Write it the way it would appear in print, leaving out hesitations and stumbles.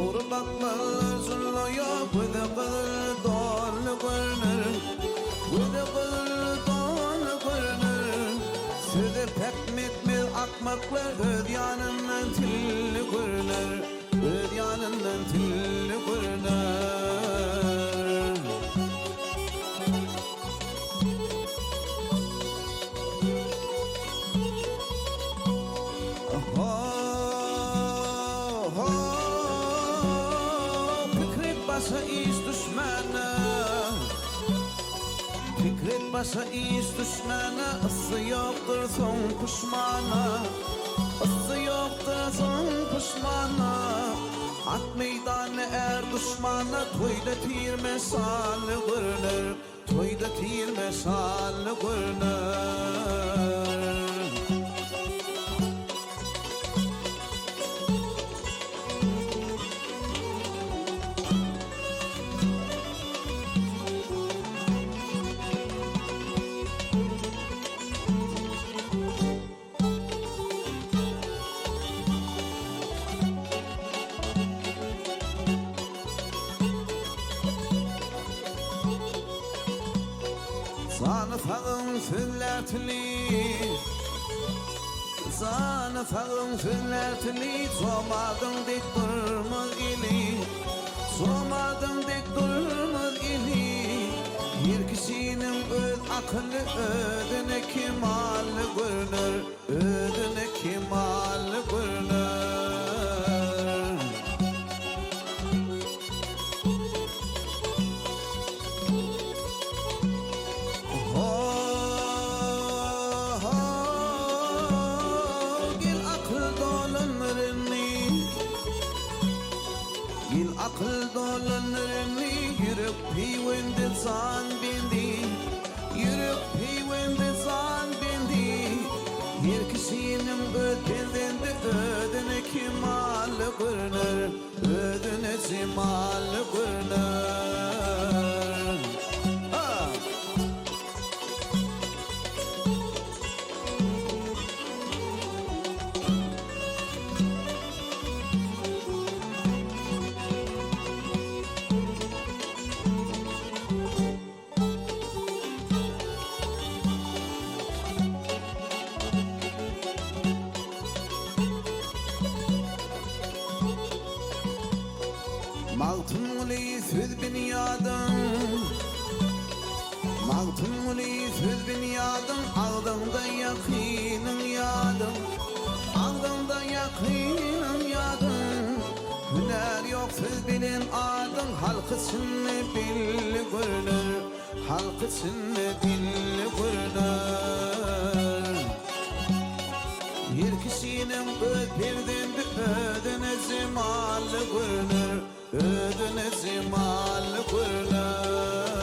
Doğru bakmalar zulloya Güde kılır doğru görünür Güde kılır doğru görünür Sözü pek mitmil akmaklar Öz yanından tilli görünür Öz yanından tilli görünür Basa iş düşmanı Fikret basa iş düşmanı Isı yoktur son pişmanı Isı yoktur son pişmanı At meydanı er düşmanı Toyda tir mesali görünür Toyda tir mesali görünür Zanı fağın süllertili Zanı fağın süllertili Somadın dik durmaz ili Somadın dik durmaz ili Bir kişinin öz akıllı Ödüne kemalli görünür Ödüne kemalli görünür Akıl dolanırını yürüp pivende zan bindi Yürüp pivende zan bindi Bir kişinin ödülünde ödüne kemalli görünür Ödüne cemalli görünür Maltumuli söz binyadım Maltumuli söz binyadım Ağdımda yakinin yadım Ağdımda yakinin yadım Hüner yok söz bilin adım Halk içinde billi görünür Halk içinde dilli görünür Bir kişinin ödüldüğünde ödüne cemalli görünür Ödüne cemalli görünür